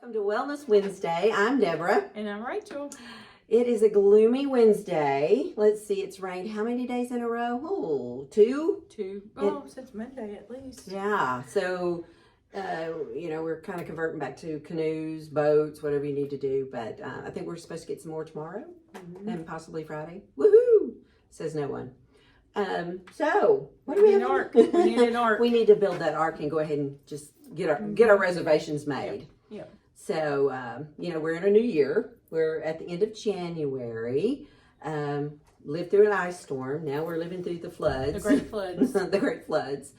Welcome to Wellness Wednesday. I'm Deborah. And I'm Rachel. It is a gloomy Wednesday. Let's see, it's rained how many days in a row? Oh, two? Since Monday at least. Yeah, so, we're kind of converting back to canoes, boats, whatever you need to do. But I think we're supposed to get some more tomorrow and possibly Friday. Woohoo! Says no one. So, what do we have? Ark. We need an ark. We need to build that ark and go ahead and just get our reservations made. Yeah. So, we're in a new year. We're at the end of January. Lived through an ice storm. Now we're living through the floods. The great floods. The great floods.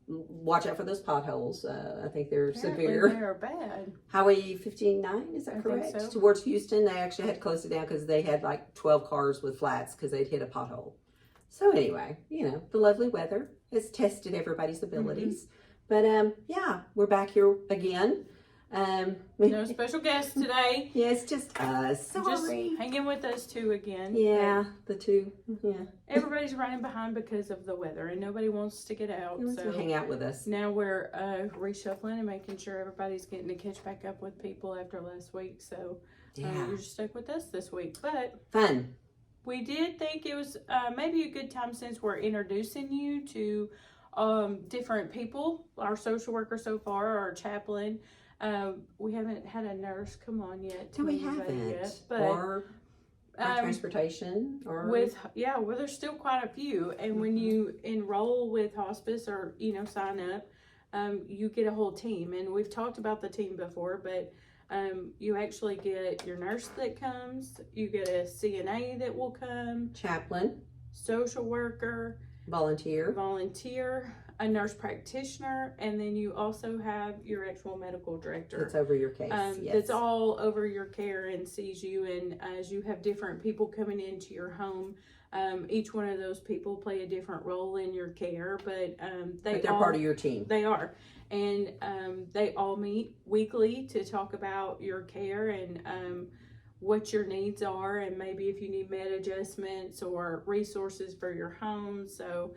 Watch out for those potholes. I think they're Apparently severe. They are bad. Highway 59, is that correct? Think so. Towards Houston, they actually had to close it down because they had like 12 cars with flats because they'd hit a pothole. So anyway, the lovely weather has tested everybody's abilities. But we're back here again. No special guests today. Yeah, it's just us. Sorry. Just hanging with us two again. Yeah, the two. Yeah. Everybody's running behind because of the weather, and nobody wants to get out. He wants to hang out with us. Now we're reshuffling and making sure everybody's getting to catch back up with people after last week. So you're just stuck with us this week. But fun. We did think it was maybe a good time, since we're introducing you to different people, our social worker so far, our chaplain. We haven't had a nurse come on yet. No, we haven't. Yet, but, or transportation. Or there's still quite a few. And when you enroll with hospice or, sign up, you get a whole team. And we've talked about the team before, but you actually get your nurse that comes, you get a CNA that will come, chaplain, social worker, volunteer, a nurse practitioner, and then you also have your actual medical director. That's over your case. Yes. That's all over your care and sees you. And as you have different people coming into your home, each one of those people play a different role in your care, but they're part of your team. They are. And they all meet weekly to talk about your care and what your needs are, and maybe if you need med adjustments or resources for your home. So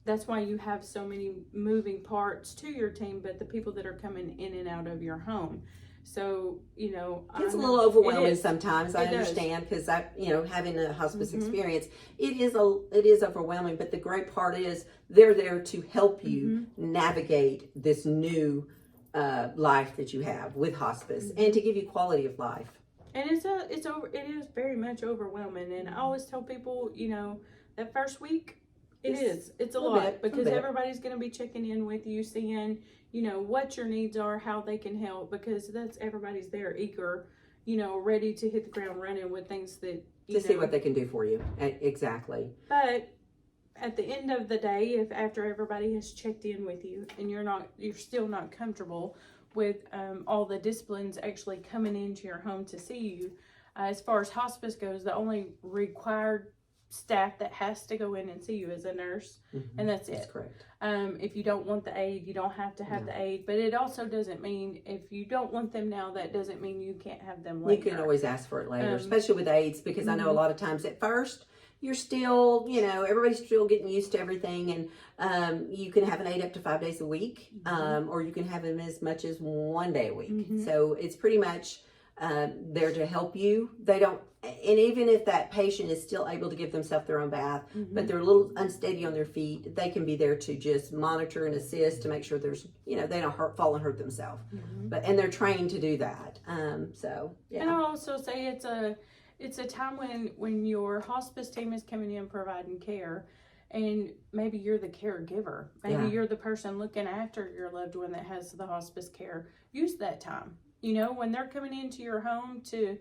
that's why you have so many moving parts to your team, but the people that are coming in and out of your home. So, it's a little overwhelming sometimes. I understand, because having a hospice experience, it is overwhelming. But the great part is they're there to help you navigate this new life that you have with hospice, and to give you quality of life. And it is very much overwhelming. And I always tell people, that first week, it's a lot, because everybody's going to be checking in with you, seeing, what your needs are, how they can help, because everybody's there eager, ready to hit the ground running with things that, see what they can do for you. Exactly. But at the end of the day, if after everybody has checked in with you and you're still not comfortable with all the disciplines actually coming into your home to see you, as far as hospice goes, the only required staff that has to go in and see you is a nurse, and that's it. That's correct. If you don't want the aide, you don't have to have the aide, but it also doesn't mean, if you don't want them now, that doesn't mean you can't have them later. You can always ask for it later, especially with aides, because I know a lot of times at first you're still, everybody's still getting used to everything, and you can have an aide up to 5 days a week, or you can have them as much as 1 day a week. So it's pretty much there to help you. They don't, and even if that patient is still able to give themselves their own bath, but they're a little unsteady on their feet, they can be there to just monitor and assist to make sure there's, they don't fall and hurt themselves. And they're trained to do that. So yeah. And I'll also say it's a time when your hospice team is coming in providing care, and maybe you're the caregiver. Maybe you're the person looking after your loved one that has the hospice care. Use that time. When they're coming into your home to,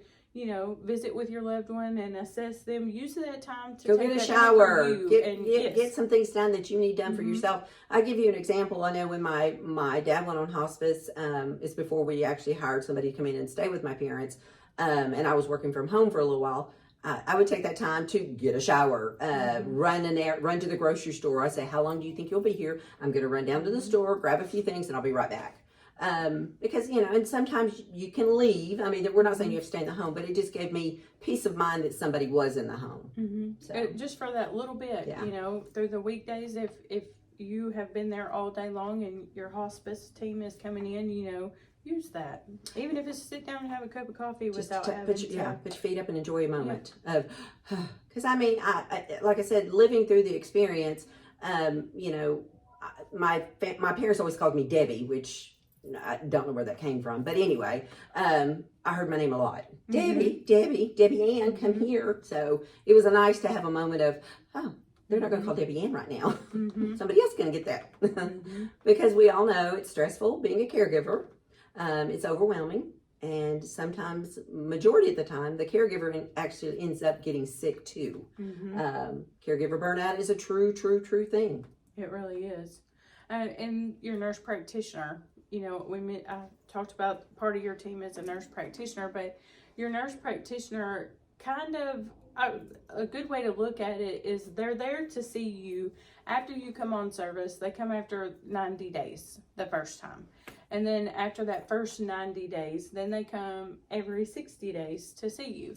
visit with your loved one and assess them, use that time to go take get a that shower, get get some things done that you need done for yourself. I'll give you an example. I know when my dad went on hospice, it's before we actually hired somebody to come in and stay with my parents, and I was working from home for a little while. I would take that time to get a shower, run to the grocery store. I say, how long do you think you'll be here? I'm going to run down to the store, grab a few things, and I'll be right back. Because, and sometimes you can leave. I mean, we're not saying you have to stay in the home, but it just gave me peace of mind that somebody was in the home. So just for that little bit, through the weekdays, if you have been there all day long and your hospice team is coming in, use that. Even if it's sit down and have a cup of coffee without having put your feet up and enjoy a moment of, because I mean, I like I said, living through the experience, my parents always called me Debbie, which I don't know where that came from, but anyway, I heard my name a lot. Debbie Ann, come here. So it was nice to have a moment of, oh, they're not going to call Debbie Ann right now. Somebody else is going to get that. Because we all know it's stressful being a caregiver. It's overwhelming. And sometimes, majority of the time, the caregiver actually ends up getting sick too. Caregiver burnout is a true thing. It really is. And your nurse practitioner, I talked about part of your team as a nurse practitioner, but your nurse practitioner kind of, a good way to look at it is they're there to see you after you come on service. They come after 90 days the first time. And then after that first 90 days, then they come every 60 days to see you.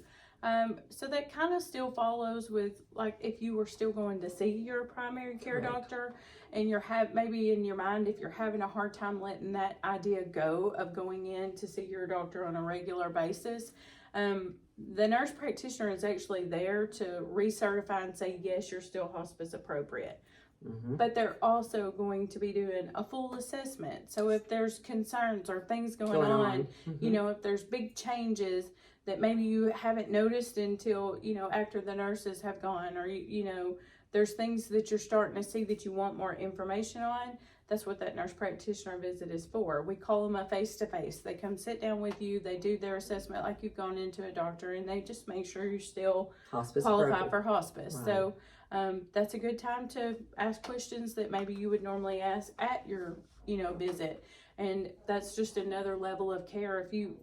So that kind of still follows with, like, if you were still going to see your primary care doctor, and maybe in your mind, if you're having a hard time letting that idea go of going in to see your doctor on a regular basis, the nurse practitioner is actually there to recertify and say, yes, you're still hospice appropriate. But they're also going to be doing a full assessment. So if there's concerns or things going on, if there's big changes that maybe you haven't noticed until, after the nurses have gone, or, there's things that you're starting to see that you want more information on, that's what that nurse practitioner visit is for. We call them a face-to-face. They come sit down with you, they do their assessment like you've gone into a doctor, and they just make sure you're still qualified for hospice. Right. So that's a good time to ask questions that maybe you would normally ask at your, visit. And that's just another level of care. If you,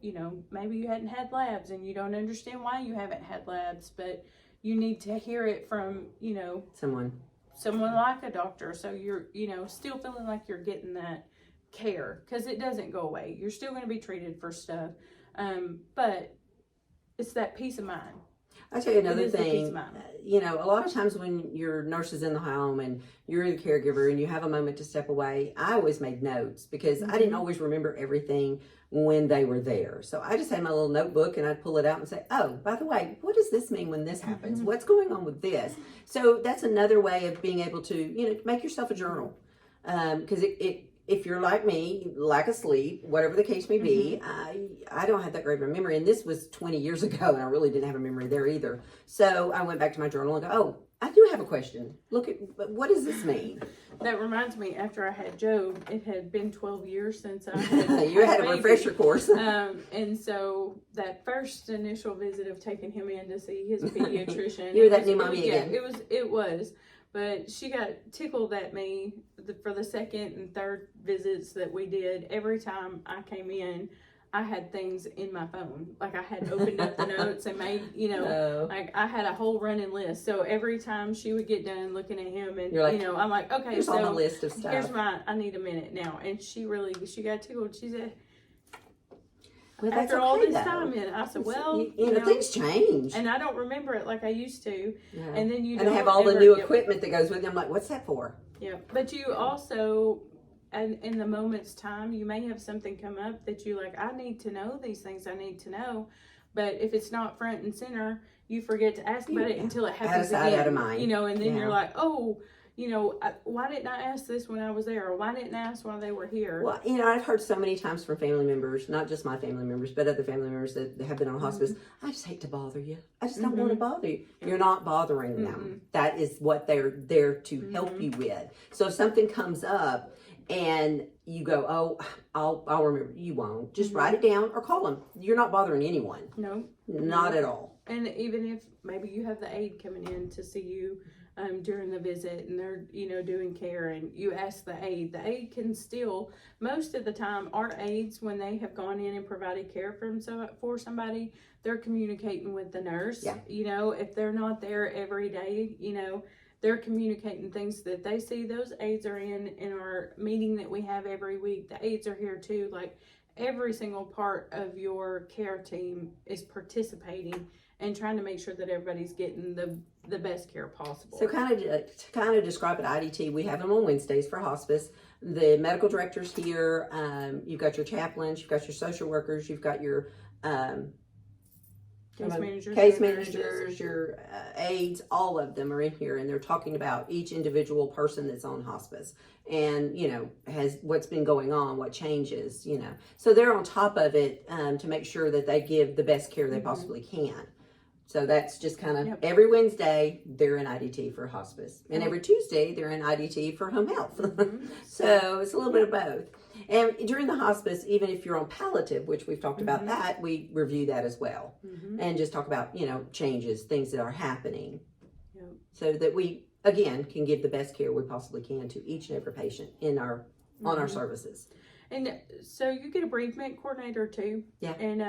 maybe you hadn't had labs and you don't understand why you haven't had labs, but you need to hear it from, someone like a doctor. So you're, still feeling like you're getting that care, because it doesn't go away. You're still going to be treated for stuff. But it's that peace of mind. I'll tell you another thing, a lot of times when your nurse is in the home and you're the caregiver and you have a moment to step away, I always made notes because I didn't always remember everything when they were there. So I just had my little notebook and I'd pull it out and say, oh, by the way, what does this mean when this happens? What's going on with this? So that's another way of being able to, make yourself a journal. Because if you're like me, lack of sleep, whatever the case may be, I don't have that great of a memory. And this was 20 years ago, and I really didn't have a memory there either. So I went back to my journal and go, oh, I do have a question. Look at, what does this mean? That reminds me, after I had Joe, it had been 12 years since I had You had a refresher course. And so that first initial visit of taking him in to see his pediatrician. You're that new mommy again. Yeah, it was. But she got tickled at me for the second and third visits that we did. Every time I came in, I had things in my phone. Like I had opened up the notes and made, like I had a whole running list. So every time she would get done looking at him and, like, I'm like, okay, here's so all the list of stuff. Here's I need a minute now. And she got tickled. She said, well, after all this time, and I said, well, things change, and I don't remember it like I used to. Yeah. And then and have all the new equipment that goes with it. I'm like, what's that for? Yeah, but you also, and in the moment's time, you may have something come up that you like. I need to know these things. I need to know, but if it's not front and center, you forget to ask about it until it happens again. Out of sight, out of mind. And then you're like, oh. Why didn't I ask this when I was there? Or why didn't I ask while they were here? Well, I've heard so many times from family members, not just my family members, but other family members that have been on hospice. I just hate to bother you. I just don't want to bother you. You're not bothering them. That is what they're there to help you with. So if something comes up and you go, oh, I'll remember. You won't. Just write it down or call them. You're not bothering anyone. No. Not at all. And even if maybe you have the aide coming in to see you during the visit and they're, doing care and you ask the aide can still, most of the time, our aides, when they have gone in and provided care for somebody, they're communicating with the nurse. Yeah. If they're not there every day, they're communicating things that they see. Those aides are in our meeting that we have every week. The aides are here too. Like every single part of your care team is participating and trying to make sure that everybody's getting the best care possible. So to kind of describe at IDT, we have them on Wednesdays for hospice. The medical director's here. You've got your chaplains, you've got your social workers, you've got your case managers, your aides, all of them are in here, and they're talking about each individual person that's on hospice and, has what's been going on, what changes, So they're on top of it to make sure that they give the best care they possibly can. So that's just kind of every Wednesday they're in IDT for hospice, and every Tuesday they're in IDT for home health. So it's a little bit of both. And during the hospice, even if you're on palliative, which we've talked about that, we review that as well, and just talk about changes, things that are happening, so that we again can give the best care we possibly can to each and every patient in our on our services. And so you get a bereavement coordinator too. Yeah. And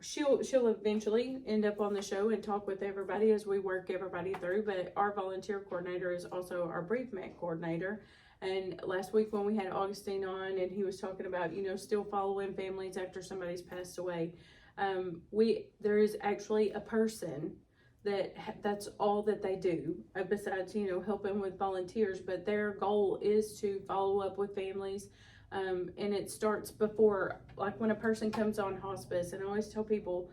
she'll eventually end up on the show and talk with everybody as we work everybody through. But our volunteer coordinator is also our bereavement coordinator. And last week when we had Augustine on, and he was talking about still following families after somebody's passed away, there is actually a person that's all that they do, besides helping with volunteers. But their goal is to follow up with families. And it starts before, like when a person comes on hospice. And I always tell people,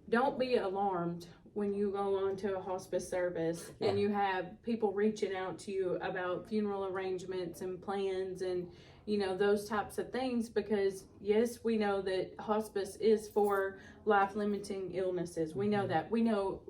don't be alarmed when you go on to a hospice service and you have people reaching out to you about funeral arrangements and plans and those types of things, because yes, we know that hospice is for life-limiting illnesses. We know that. We know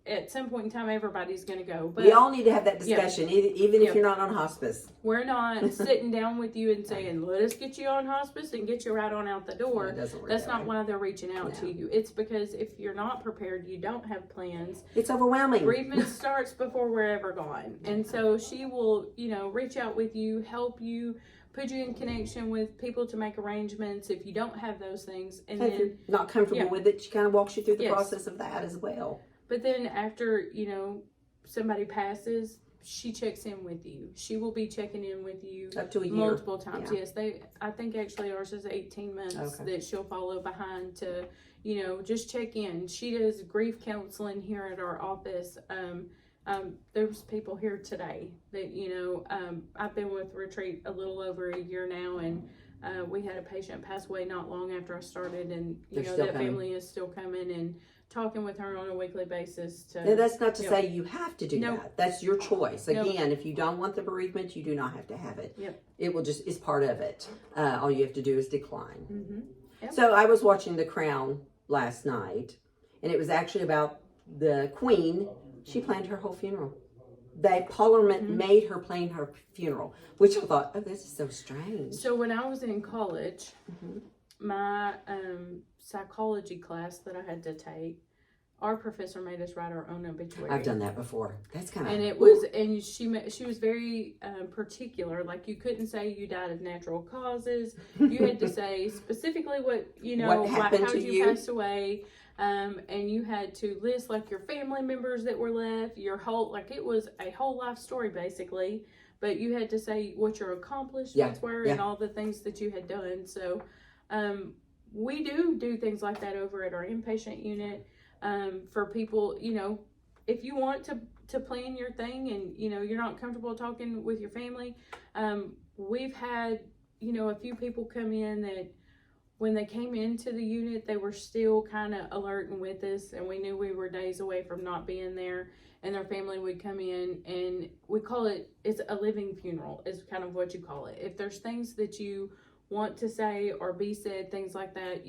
at some point in time everybody's going to go. But we all need to have that discussion, even if you're not on hospice. We're not sitting down with you and saying, let us get you on hospice and get you right on out the door. No, doesn't work That's that not way. why they're reaching out to you. It's because if you're not prepared, you don't have plans. It's overwhelming. Bereavement starts before we're ever gone. And so she will, reach out with you, help you, put you in connection with people to make arrangements if you don't have those things. And if then you're not comfortable with it, she kind of walks you through the process of that as well. But then after, somebody passes, she checks in with you. She will be checking in with you up to a year. Multiple times. Yes, I think actually ours is 18 months that she'll follow behind to, just check in. She does grief counseling here at our office. There's people here today that, I've been with Retreat a little over a year now, and we had a patient pass away not long after I started, and that family is still coming and talking with her on a weekly basis. Now, that's not to say you have to do that. That's your choice. Again, if you don't want the bereavement, you do not have to have it. It will it's part of it. All you have to do is decline. So I was watching The Crown last night, and it was actually about the Queen. She planned her whole funeral. Parliament made her plan her funeral, which I thought, oh, this is so strange. So when I was in college, my psychology class that I had to take, our professor made us write our own obituary. I've done that before. That's kind of... And it was, and she was very particular. Like, you couldn't say you died of natural causes. You had to say specifically what how you passed away. And you had to list like your family members that were left, your whole, like it was a whole life story basically, but you had to say what your accomplishments were and all the things that you had done. So, we do things like that over at our inpatient unit, for people, if you want to plan your thing and, you're not comfortable talking with your family. We've had, a few people come in that, when they came into the unit, they were still kind of alert and with us, and we knew we were days away from not being there, and their family would come in, and we call it's a living funeral is kind of what you call it. If there's things that you want to say or be said, things like that,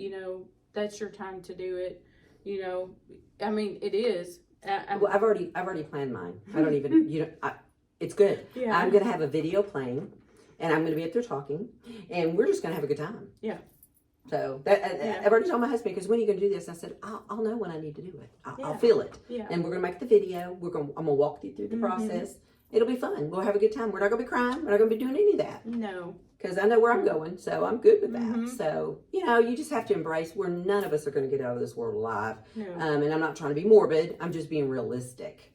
that's your time to do it. I mean, it is. Well, I've already planned mine. I don't even, it's good. Yeah. I'm going to have a video playing, and I'm going to be up there talking, and we're just going to have a good time. Yeah. So I've already told my husband, because when are you going to do this? I said, I'll know when I need to do it. I'll feel it. Yeah. And we're going to make the video. I'm going to walk you through the process. It'll be fun. We'll have a good time. We're not going to be crying. We're not going to be doing any of that. No. Because I know where I'm going, so I'm good with that. So, you just have to embrace where none of us are going to get out of this world alive. No. And I'm not trying to be morbid. I'm just being realistic.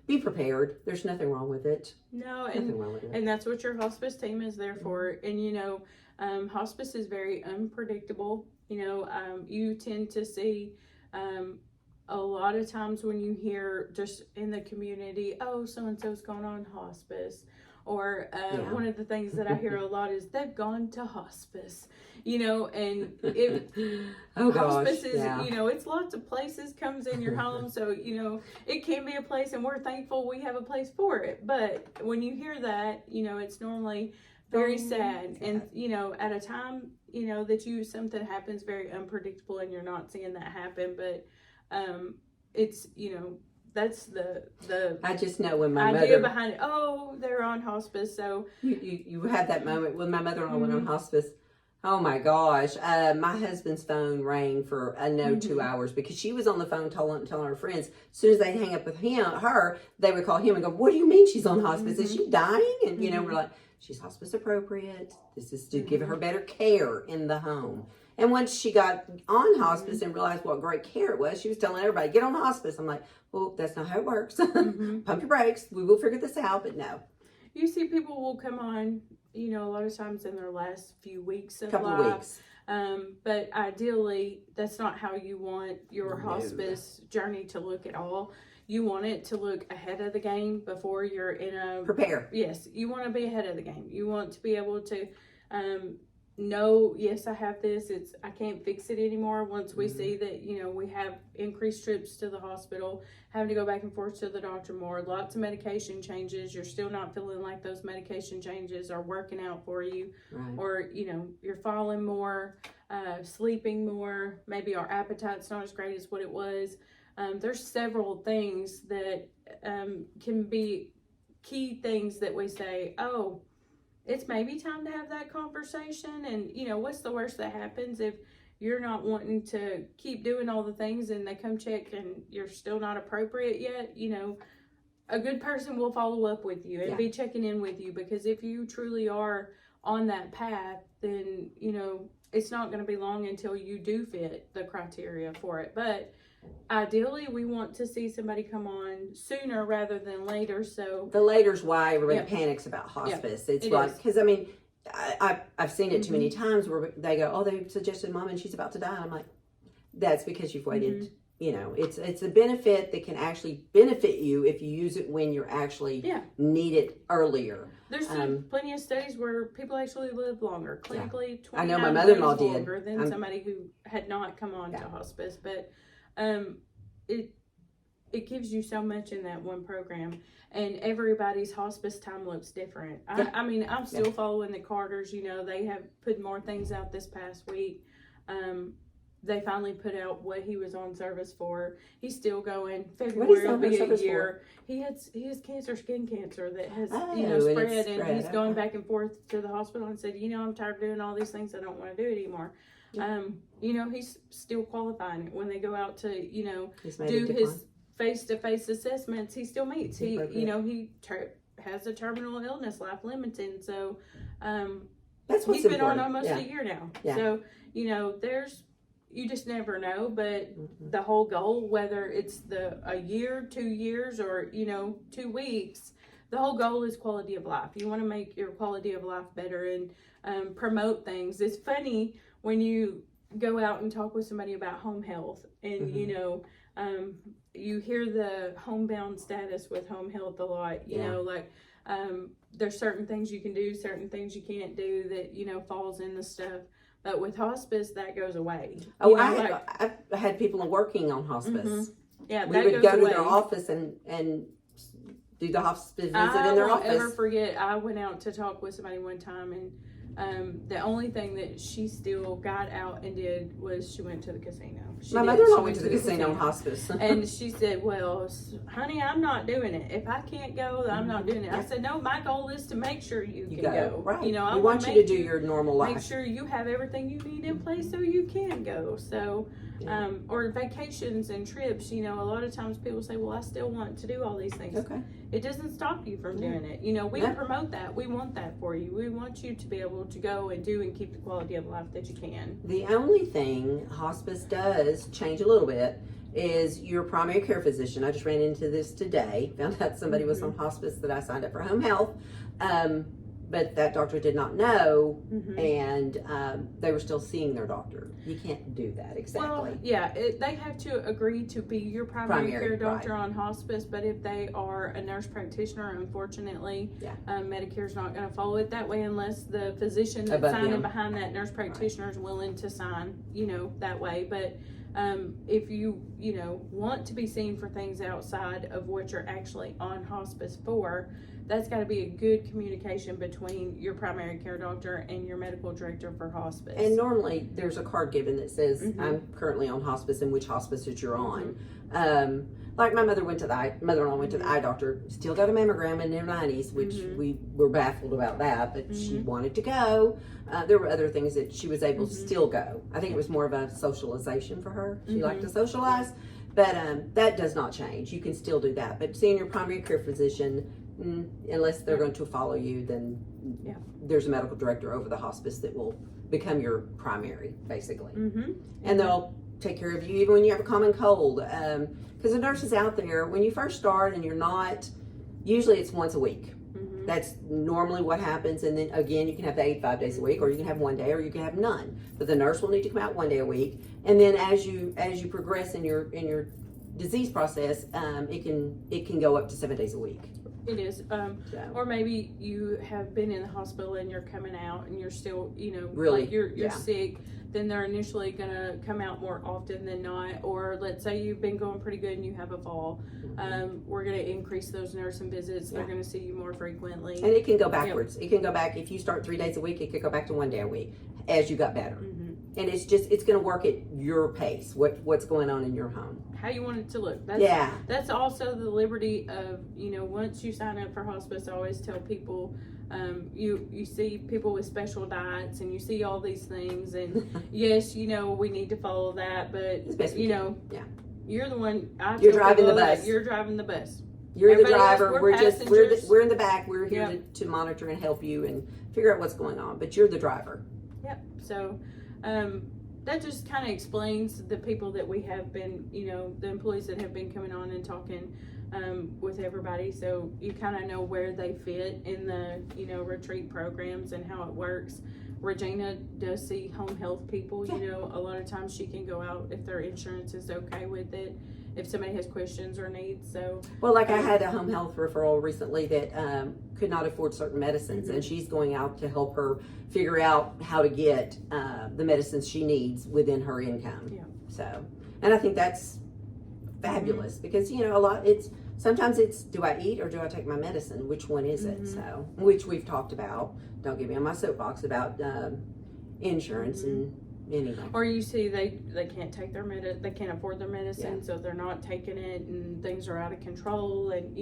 Be prepared. There's nothing wrong with it. No, Nothing wrong with it. and that's what your hospice team is there for. And hospice is very unpredictable. You tend to see A lot of times when you hear just in the community, oh, so-and-so's gone on hospice, or one of the things that I hear a lot is they've gone to hospice, and hospice is, it's lots of places, comes in your home. So, it can be a place, and we're thankful we have a place for it. But when you hear that, it's normally very sad. And, at a time, that something happens very unpredictable and you're not seeing that happen. But it's, that's the I just know when my idea mother behind it. Oh, they're on hospice. So you had that moment when my mother-in-law went on hospice. Oh my gosh, my husband's phone rang for 2 hours because she was on the phone telling her friends. As soon as they hang up with her, they would call him and go, "What do you mean she's on hospice? Is she dying?" And we're like, "She's hospice appropriate. This is to give her better care in the home." And once she got on hospice and realized what great care it was, she was telling everybody, "Get on hospice." I'm like, "Well, that's not how it works. Pump your brakes. We will figure this out." But no. You see, people will come on, a lot of times in their last few weeks of couple life. Weeks. But ideally, that's not how you want your hospice journey to look at all. You want it to look ahead of the game before you're in a... Prepare. Yes, you want to be ahead of the game. You want to be able to know, yes, I have this. I can't fix it anymore. Once we see that, we have increased trips to the hospital, having to go back and forth to the doctor more, lots of medication changes. You're still not feeling like those medication changes are working out for you. Right. Or, you're falling more, sleeping more. Maybe our appetite's not as great as what it was. There's several things that can be key things that we say, oh, it's maybe time to have that conversation. And, what's the worst that happens if you're not wanting to keep doing all the things and they come check and you're still not appropriate yet? A good person will follow up with you and be checking in with you, because if you truly are on that path, then, it's not going to be long until you do fit the criteria for it. But ideally, we want to see somebody come sooner rather than later. So the later's why everybody panics about hospice. It's like, because I've seen it too many times where they go, "Oh, they suggested mom and she's about to die." I'm like, that's because you've waited. It's a benefit that can actually benefit you if you use it when you're actually need it earlier. There's plenty of studies where people actually live longer. Clinically, 29 I know my mother-in-law did longer than somebody who had not come on to hospice. But it gives you so much in that one program, and everybody's hospice time looks different. I mean, I'm still following the Carters. They have put more things out this past week. They finally put out what he was on service for. He's still going. February will be a year. He has skin cancer that has spread, and he's going back and forth to the hospital and said, I'm tired of doing all these things. I don't want to do it anymore. He's still qualifying. When they go out to do his face-to-face assessments, he still meets. He has a terminal illness, life limiting. So that's what's he's been important. on almost a year now. So you just never know. But the whole goal, whether it's a year, 2 years, or 2 weeks, the whole goal is quality of life. You want to make your quality of life better and promote things. It's funny when you go out and talk with somebody about home health, and you hear the homebound status with home health a lot. There's certain things you can do, certain things you can't do that falls in the stuff. But with hospice, that goes away. I've had people working on hospice. Yeah, we would go to their office and do the hospice visit in their office. I won't ever forget, I went out to talk with somebody one time, and the only thing that she still got out and did was she went to the casino. My mother-in-law went to the casino on hospice. And she said, "Well, honey, I'm not doing it. If I can't go, I'm not doing it." I said, "No, my goal is to make sure you can go. Right. I we want you to do your normal life. Make sure you have everything you need in place so you can go." So, or vacations and trips. A lot of times people say, "Well, I still want to do all these things." Okay. It doesn't stop you from doing it. We promote that. We want that for you. We want you to be able to go and do and keep the quality of life that you can. The only thing hospice does change a little bit is your primary care physician. I just ran into this today. Found out somebody was on hospice that I signed up for home health. But but that doctor did not know, Mm-hmm. and they were still seeing their doctor. You can't do that exactly. Well, yeah, they have to agree to be your primary care doctor on hospice, but if they are a nurse practitioner, unfortunately, Medicare's not going to follow it that way unless the physician that's signing behind that nurse practitioner is willing to sign, that way. But if you want to be seen for things outside of what you're actually on hospice for, that's got to be a good communication between your primary care doctor and your medical director for hospice. And normally there's a card given that says, I'm currently on hospice and which hospice that you're on. Like my mother-in-law went to the eye doctor, still got a mammogram in their 90s, which we were baffled about that, but she wanted to go. There were other things that she was able to still go. I think it was more of a socialization for her. She liked to socialize, but that does not change. You can still do that. But seeing your primary care physician, unless they're going to follow you, then there's a medical director over the hospice that will become your primary, basically. And they'll take care of you even when you have a common cold. Because the nurses out there, when you first start and you're not, usually it's once a week. That's normally what happens. And then again, you can have the 8 5 days a week, or you can have one day, or you can have none. But the nurse will need to come out one day a week. And then as you progress in your disease process, it can go up to 7 days a week. It is. Or maybe you have been in the hospital and you're coming out and you're still, really, like you're sick. Then they're initially going to come out more often than not. Or let's say you've been going pretty good and you have a fall. We're going to increase those nursing visits. They're going to see you more frequently. And it can go backwards. It can go back. If you start 3 days a week, it could go back to 1 day a week as you got better. And it's going to work at your pace, what's going on in your home. How you want it to look. That's also the liberty of, once you sign up for hospice, I always tell people, you see people with special diets and you see all these things, and yes, we need to follow that, but you're the one. You're driving the bus. You're driving the bus. You're the driver. We're in the back. We're here to monitor and help you and figure out what's going on, but you're the driver. Yep. So that just kind of explains the people that we have been, the employees that have been coming on and talking with everybody, so you kind of know where they fit in the retreat programs and how it works. Regina does see home health people. A lot of times she can go out if their insurance is okay with it, if somebody has questions or needs. So I had a home health referral recently that could not afford certain medicines, and she's going out to help her figure out how to get the medicines she needs within her income. So, and I think that's fabulous because sometimes it's, do I eat or do I take my medicine? Which one is it? So, which we've talked about. Don't get me on my soapbox about insurance and anyway. Or you see they can't take they can't afford their medicine, so they're not taking it, and things are out of control. And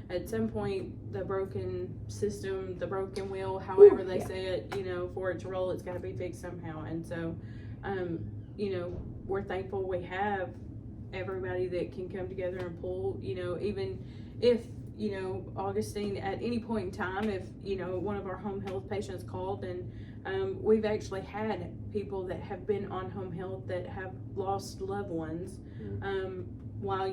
at some point, the broken system, the broken wheel, however they say it, for it to roll, it's got to be fixed somehow. And so, we're thankful we have everybody that can come together and pull, even if, Augustine, at any point in time, if, one of our home health patients called, and we've actually had people that have been on home health that have lost loved ones, while,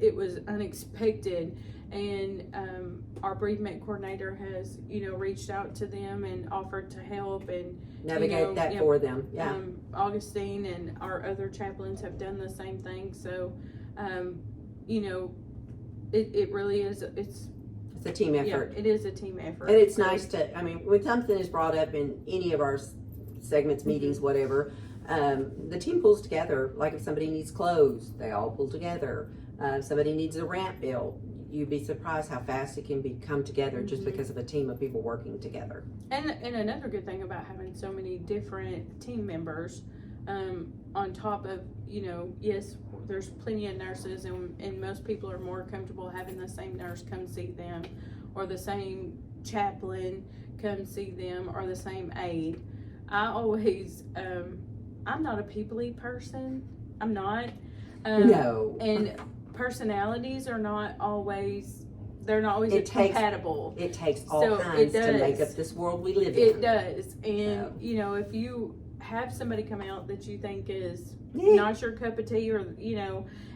it was unexpected, and our bereavement coordinator has, reached out to them and offered to help and navigate that for them. Augustine and our other chaplains have done the same thing. So, it really is. It's a team effort. Yeah, it is a team effort. And it's nice to, when something is brought up in any of our segments, meetings, whatever, the team pulls together. Like if somebody needs clothes, they all pull together. Somebody needs a ramp built. You'd be surprised how fast it can come together just because of a team of people working together. And another good thing about having so many different team members, on top of, yes, there's plenty of nurses, and most people are more comfortable having the same nurse come see them, or the same chaplain come see them, or the same aide. I always, I'm not a people-y person. I'm not. No. And personalities are not always, they're not always compatible. It takes all kinds to make up this world we live in. It does. And, if you have somebody come out that you think is Yeah. not your cup of tea, or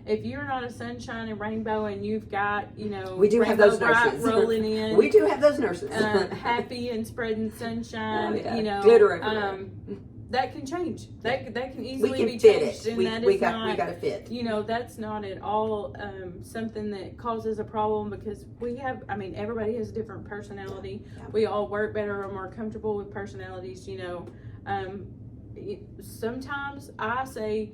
if you're not a sunshine and rainbow and you've got We do have Rainbow those Bright nurses. rolling in, We do have those nurses. happy and spreading sunshine, Oh, yeah. Glitter everywhere. that can change. That can easily we can be fit changed, it. and We that is got not, to fit. that's not at all something that causes a problem, because everybody has a different personality. Yeah. We all work better or more comfortable with personalities. Sometimes I say,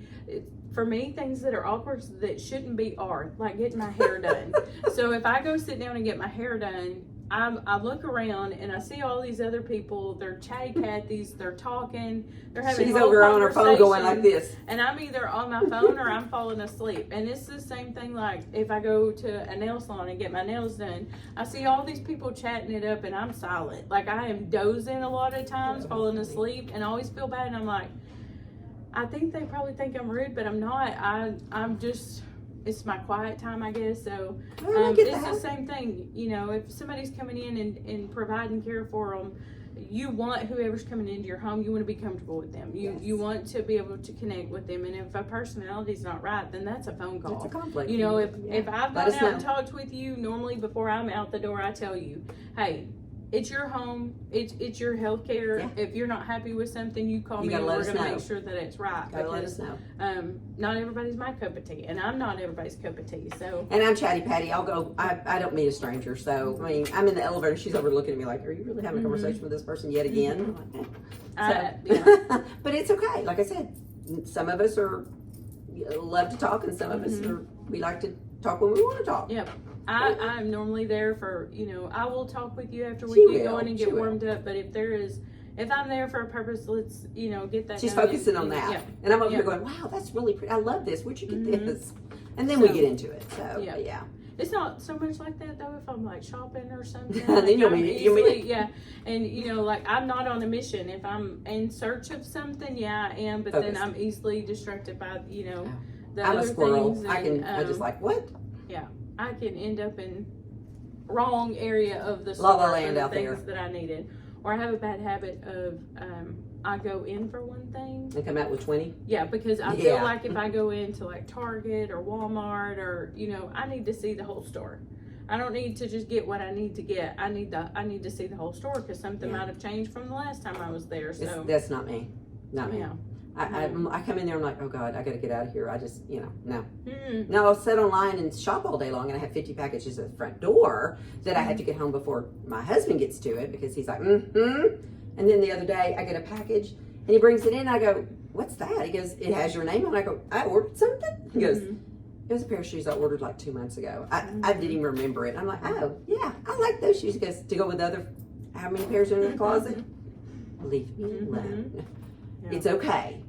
for me, things that are awkward that shouldn't be are, like getting my hair done. So if I go sit down and get my hair done, I look around and I see all these other people. They're chatty Cathy's, they're talking, they're having She's whole over on her phone going like conversations, this. and I'm either on my phone or I'm falling asleep. And it's the same thing like if I go to a nail salon and get my nails done. I see all these people chatting it up and I'm silent. Like I am dozing a lot of times, falling asleep, and I always feel bad. And I'm like, I think they probably think I'm rude, but I'm not. I'm just, it's my quiet time, I guess. So it's the same thing. If somebody's coming in and providing care for them, you want whoever's coming into your home, you want to be comfortable with them. You want to be able to connect with them. And if a personality's not right, then that's a phone call. It's a conflict. If I've gone out and talked with you, normally before I'm out the door, I tell you, hey, it's your home. It's your health care. Yeah. If you're not happy with something, you call me and we're going to make sure that it's right. Gotta let us know. Not everybody's my cup of tea, and I'm not everybody's cup of tea. So. And I'm chatty Patty. I'll go. I don't meet a stranger. So I'm in the elevator. She's over looking at me like, "Are you really having a conversation with this person yet again?" I'm like, Yeah. But it's okay. Like I said, some of us love to talk, and some of us we like to talk when we want to talk. Yep. I'm normally there for, I will talk with you after we get going and get warmed up. But if I'm there for a purpose, let's, get that. She's done. focusing on that. Yeah. And I'm over here going, wow, that's really pretty. I love this. Where'd you get this? And then we get into it. So, yeah. It's not so much like that though. If I'm like shopping or something, then you'll meet it. Yeah, and like I'm not on a mission. If I'm in search of something, I am. But then I'm easily distracted by the I'm other a squirrel. things. I just like what? Yeah, I can end up in wrong area of the La La store Land for the out there. things that I needed, or I have a bad habit of I go in for one thing And come out with 20? Yeah, because I feel like if I go into like Target or Walmart or I need to see the whole store. I don't need to just get what I need to get. I need to see the whole store because something might have changed from the last time I was there. So that's not me. Not me. I come in there, I'm like, oh God, I got to get out of here. I just, no. Now I'll sit online and shop all day long, and I have 50 packages at the front door that I have to get home before my husband gets to it because he's like, And then the other day I get a package and he brings it in and I go, what's that? He goes, it has your name on it. I go, I ordered something? He goes, it was a pair of shoes I ordered like 2 months ago. I didn't even remember it. I'm like, oh, yeah, I like those shoes. He goes, to go with how many pairs are in the closet? Leave me alone. It's okay.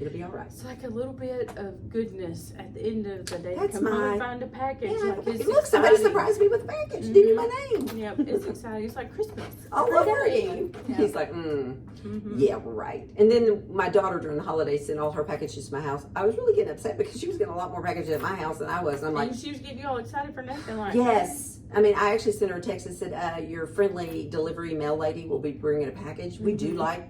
It'll be all right. It's like a little bit of goodness at the end of the day. That's come home and find a package. Yeah, like it's look, somebody surprised me with a package. Give me my name. Yep, it's exciting. It's like Christmas. All over you. Yeah. He's like, yeah, right. And then my daughter during the holidays sent all her packages to my house. I was really getting upset because she was getting a lot more packages at my house than I was. And I'm like, and she was getting you all excited for nothing. Like yes. I mean, I actually sent her a text that said, your friendly delivery mail lady will be bringing a package. We do like,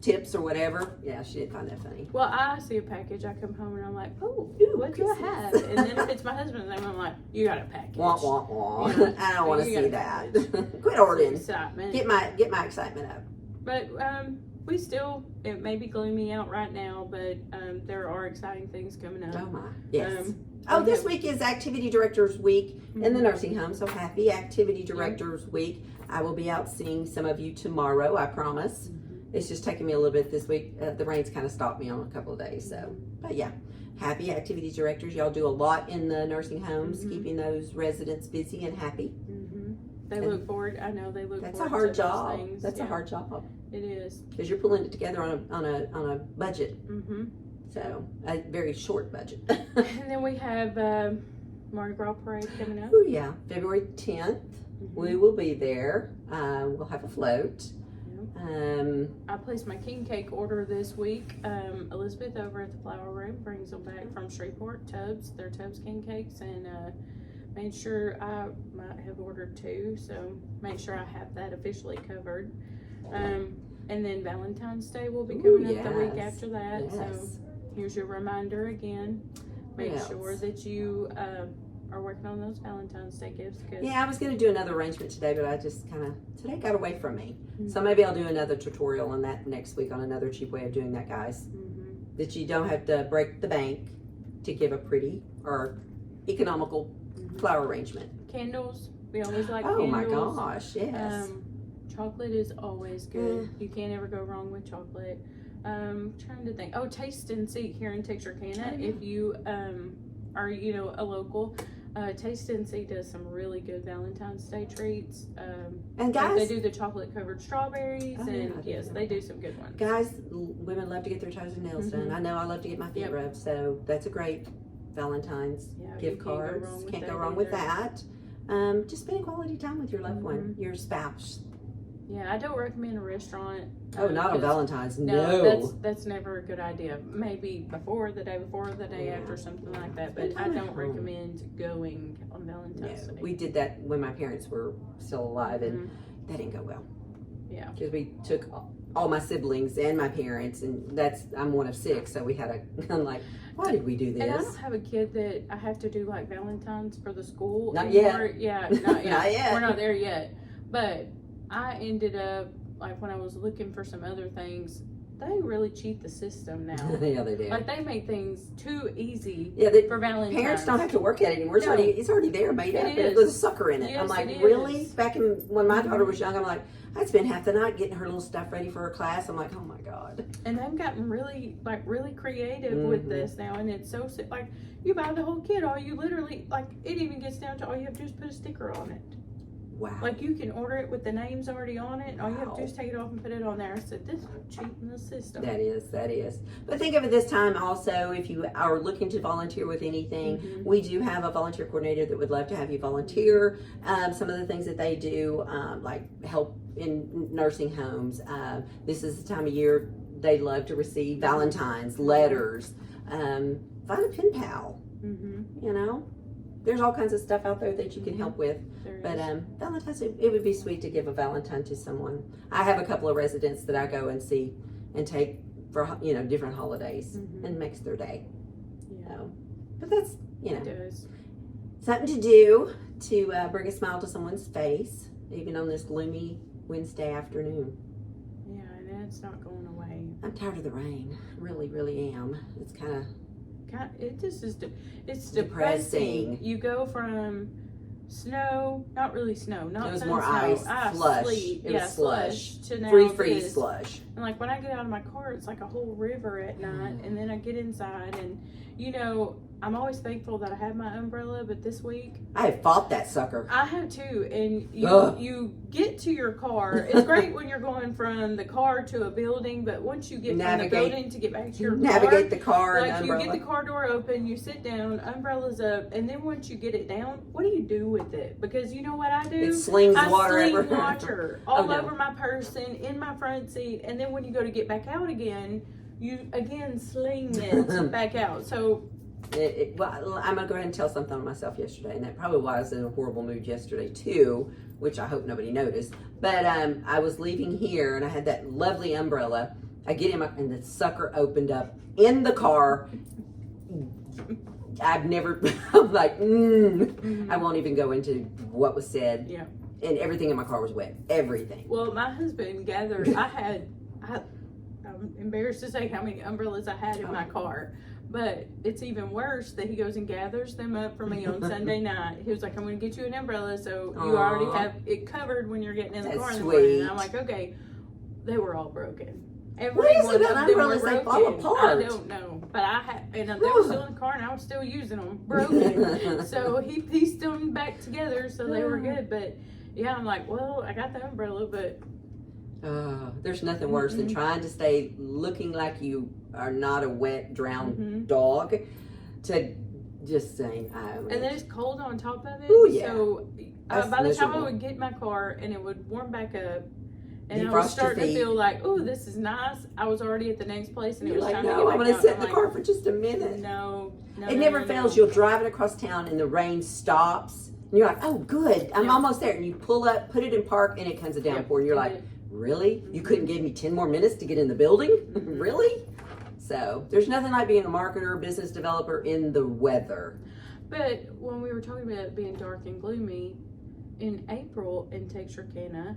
tips or whatever. Yeah, she didn't find that funny. Well, I see a package, I come home and I'm like, oh, what do I have? And then if it's my husband's name, I'm like, you got a package. Wah, wah, wah. Yeah. I don't want to see that. Quit ordering. Get my excitement up. But we still, it may be gloomy out right now, but there are exciting things coming up. Oh my, yes. This week is Activity Directors Week in the nursing home, so happy Activity Directors Week. I will be out seeing some of you tomorrow, I promise. It's just taking me a little bit this week. The rain's kind of stopped me on a couple of days. So, but yeah, happy Activity Directors. Y'all do a lot in the nursing homes, keeping those residents busy and happy. They look forward. I know they look. That's forward a hard to job. those things. That's a hard job. It is because you're pulling it together on a budget. So a very short budget. And then we have Mardi Gras parade coming up. Oh yeah, February 10th. We will be there. We'll have a float. I placed my king cake order this week. Elizabeth over at the Flower Room brings them back from Shreveport, Tubbs. They're Tubbs king cakes, and made sure I might have ordered 2, so make sure I have that officially covered. And then Valentine's Day will be coming up the week yes. after that. Yes. So here's your reminder again. Make What sure else? that you are working on those Valentine's Day gifts. Cause Yeah, I was going to do another arrangement today, but I just kind of, today got away from me. Mhm. So maybe I'll do another tutorial on that next week on another cheap way of doing that, guys. Mhm. That you don't have to break the bank to give a pretty or economical Mhm. flower arrangement. Candles. We always like Oh my candles. gosh, yes. Chocolate is always good. You can't ever go wrong with chocolate. Trying to think. Oh, Taste and Seek here in Texarkana. Oh, yeah. If you are, a local, Taste and Seek does some really good Valentine's Day treats. And Like guys, they do the chocolate covered strawberries, Oh, yeah, and I do yes, that. they do some good ones. guys, women love to get their toes and nails done. Mhm. I know I love to get my feet Yep. rubbed, so that's a great Valentine's Yeah, you gift can't go cards. wrong with Can't that go wrong with either. that. Just spending quality time with your loved one, Mhm. your spouse. Yeah, I don't recommend a restaurant. Oh, not on 'cause- Valentine's. No, No. that's never a good idea. Maybe before, the day before, the day Yeah. after, something like that. Spend But I time at don't home. recommend going on Valentine's No. Day. We did that when my parents were still alive, and Mhm. that didn't go well. Yeah. Because we took all my siblings and my parents, and I'm one of 6, so we had a. I'm like, why did we do And I this? don't have a kid that I have to do like Valentine's for the school. Not anymore. Yeah, not yet. Not yet. We're not there yet. But I ended up, like, when I was looking for some other things, they really cheat the system now. Yeah, they do. Like, they make things too easy Yeah, the for Valentine's. parents don't have to work at it anymore. It's No. already there, made It up. And is. there's a sucker in it. I'm Yes, like, it really? is. Back when my daughter Mhm. was young, I'm like, I'd spend half the night getting her little stuff ready for her class. I'm like, oh my god. And they've gotten really creative with Mhm. this now, and it's so like, you buy the whole kit, all you literally, like, it even gets down to all you have to do is put a sticker on it. Wow. Like, you can order it with the names already on it, all you have to do is Wow. take it off and put it on there. I said, this is cheating the system. That is. But think of it this time also, if you are looking to volunteer with anything, Mhm. we do have a volunteer coordinator that would love to have you volunteer. Some of the things that they do, like help in nursing homes. This is the time of year they love to receive Valentine's, letters. Find a pen pal, Mm-hmm. There's all kinds of stuff out there that you can help with. There But is. Valentine's, it would be sweet to give a Valentine to someone. I have a couple of residents that I go and see and take for different holidays, Mhm. and makes their day. Yeah, But that's it does. something to do to bring a smile to someone's face, even on this gloomy Wednesday afternoon. Yeah, and it's not going away. I'm tired of the rain. Really, really am. It's kind of It just is. It's Depressing. depressing. You go from snow, not really snow, not It was sun more snow, ice, slush. sleet, It was slush. to now free this. slush. And like when I get out of my car, it's like a whole river at night. And then I get inside, and I'm always thankful that I have my umbrella. But this week, I have fought that sucker. I have too. And Ugh. you get to your car. It's great when you're going from the car to a building, but once you get from the Navigate. building to get back to your Navigate car, the car and like you umbrella. get the car door open, you sit down, umbrella's up, and then once you get it down, what do you do with it? Because you know what I do? It slings I water sling everywhere. water all Oh, no. over my person, in my front seat, and then when you go to get back out again, you again sling it back out. So Well, I'm gonna go ahead and tell something on myself yesterday, and that probably why I was in a horrible mood yesterday too, which I hope nobody noticed. But I was leaving here, and I had that lovely umbrella. I get in and the sucker opened up in the car. I've never. I'm like, I won't even go into what was said. Yeah. And everything in my car was wet. Everything. Well, my husband gathered. I'm embarrassed to say how many umbrellas I had in my car. But it's even worse that he goes and gathers them up for me on Sunday night. He was like, I'm going to get you an umbrella so you already Aw. have it covered when you're getting in the That's car in the morning. sweet. And I'm like, okay. They were all broken. What is it one about of them were umbrellas? They fall broken. apart. I don't know. But I had, and they were still in the car and I was still using them. Broken. So he pieced them back together so they were good. But yeah, I'm like, well, I got the umbrella, but There's nothing worse than trying to stay looking like you are not a wet, drowned dog, to just saying, and then it's cold on top of it. Ooh, yeah. So That's by the time I miserable. would get in my car and it would warm back up, and I Defrost was your starting to feet. feel like, oh, this is nice. I was already at the next place and You're it was like, time no, to get I'm back going to out. sit in I'm the like, car for just a minute. No, It never fails. You'll driving across town and the rain stops. And you're like, oh, good. I'm almost there. And you pull up, put it in park, and it comes a downpour. And you're like, really? You couldn't give me 10 more minutes to get in the building? Really? So there's nothing like being a marketer, business developer in the weather. But when we were talking about it being dark and gloomy, in April in Texarkana,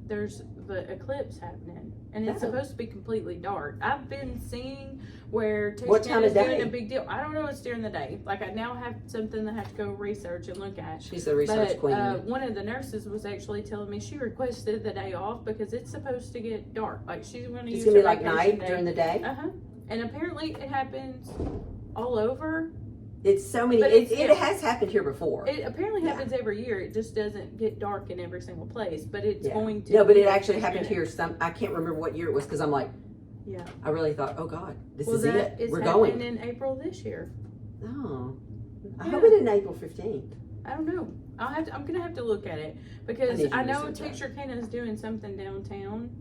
there's the eclipse happening, and it's supposed to be completely dark. I've been seeing where Texarkana is doing a big deal. I don't know, it's during the day. Like, I now have something that I have to go research and look at. She's a research queen. One of the nurses was actually telling me she requested the day off because it's supposed to get dark. Like, she's going to use it's gonna be like vacation night day. during the day. And apparently it happens all over. It's so many. It has happened here before. It apparently happens every year. It just doesn't get dark in every single place, but it's going to. No, but it actually happened here. I can't remember what year it was because I'm like, yeah. I really thought, oh God, this is it. We're going in April this year. Oh, I hope it isn't April 15th. I don't know. I'm gonna have to look at it because I know Texarkana is doing something downtown,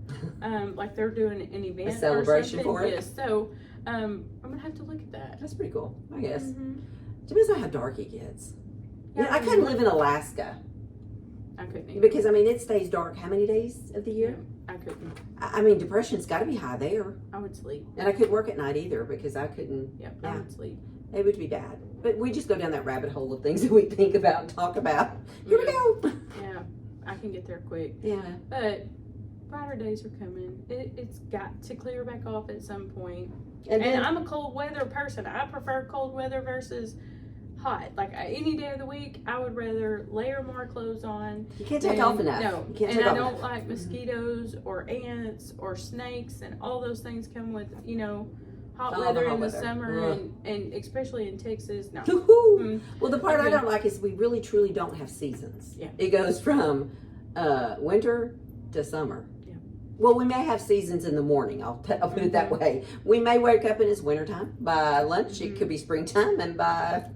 like they're doing an event, a celebration or something. for it. Yes, so I'm gonna have to look at that. That's pretty cool, I guess. Depends on how dark it gets. Yeah, I couldn't live in Alaska. I couldn't either. Because I mean, it stays dark how many days of the year? Yeah, I couldn't. I mean, depression's got to be high there. I would sleep. And I couldn't work at night either because I couldn't. Yep, I would sleep. It would be bad. But we just go down that rabbit hole of things that we think about and talk about. Here we go. Yeah, I can get there quick. Yeah. But brighter days are coming. It's got to clear back off at some point. And I'm a cold weather person. I prefer cold weather versus hot. Like, any day of the week, I would rather layer more clothes on. You can't take off enough. No, you can't and take I off don't enough. like mosquitoes or ants or snakes, and all those things come with, hot weather in the summer, and especially in Texas. No. Well, the part I don't like is we really truly don't have seasons. Yeah. It goes from winter to summer. Yeah. Well, we may have seasons in the morning. I'll put it that way. We may wake up and it's wintertime. By lunch, it could be springtime, and by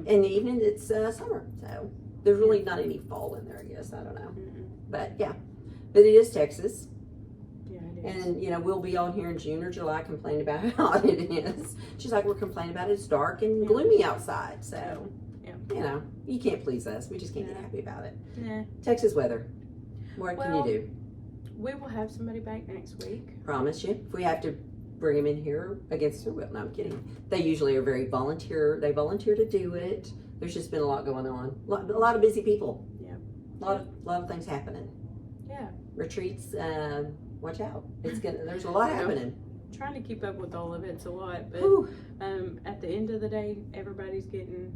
in the evening, it's summer. So there's really not any fall in there, I guess. I don't know. But yeah, but it is Texas. Yeah, it is. And, we'll be on here in June or July complaining about how hot it is. Just like we're complaining about it's dark and gloomy outside. So, you can't please us. We just can't get happy about it. Nah. Texas weather. What can you do? We will have somebody back next week. Promise you. If we have to bring them in here against their will. No, I'm kidding. They usually are very volunteer. They volunteer to do it. There's just been a lot going on. A lot of busy people. Yeah. A lot of things happening. Yeah. Retreats. Watch out. There's a lot happening. Trying to keep up with all of it's a lot, but at the end of the day, everybody's getting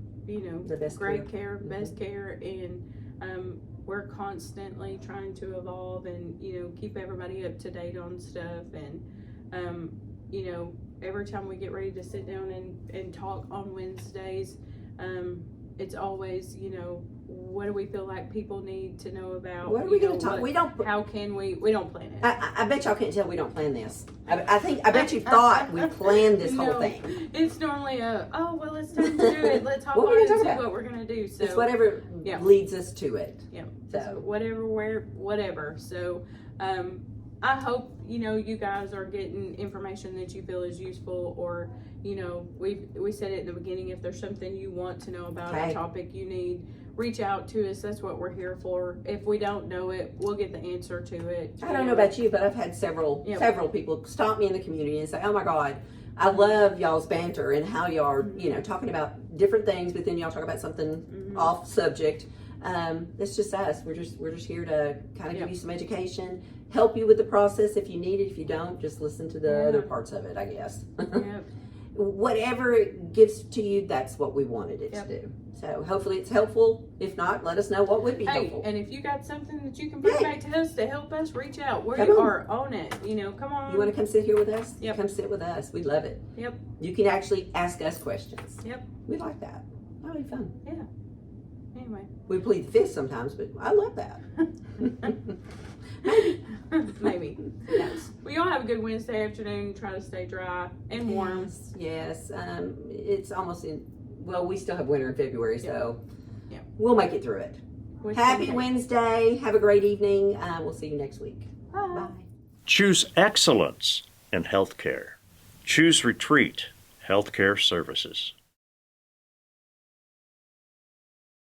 the best great care, best care, and we're constantly trying to evolve and keep everybody up to date on stuff, and every time we get ready to sit down and talk on Wednesdays, it's always what do we feel like people need to know about? What are we going to talk? How can we don't plan it. I bet y'all can't tell we don't plan this. I bet you thought we planned this whole thing. It's normally it's time to do it. Let's hop on and see what we're going to do. So it's whatever leads us to it. Yeah. So whatever. So I hope you guys are getting information that you feel is useful, or we said it in the beginning, if there's something you want to know about a topic you need, reach out to us. That's what we're here for. If we don't know it, we'll get the answer to it. I don't know about you, but I've had several people stop me in the community and say, oh my God, I love y'all's banter and how y'all are talking about different things, but then y'all talk about something off subject. It's just us. We're just here to kind of give you some education, help you with the process if you need it. If you don't, just listen to the other parts of it, I guess. Whatever it gives to you, that's what we wanted it to do. So hopefully it's helpful. If not, let us know what would be helpful. And if you got something that you can bring back to us to help us, reach out. We are on it. Come on. You want to come sit here with us? Yep. Come sit with us. We'd love it. Yep. You can actually ask us questions. Yep. We like that. That would be fun. Yeah. Anyway. We plead the fifth sometimes, but I love that. Maybe. Yes. We all have a good Wednesday afternoon. Try to stay dry and warm. Yes. It's almost we still have winter in February, so we'll make it through it. Happy Wednesday. Have a great evening. We'll see you next week. Bye. Choose excellence in healthcare. Choose Retreat Healthcare Services.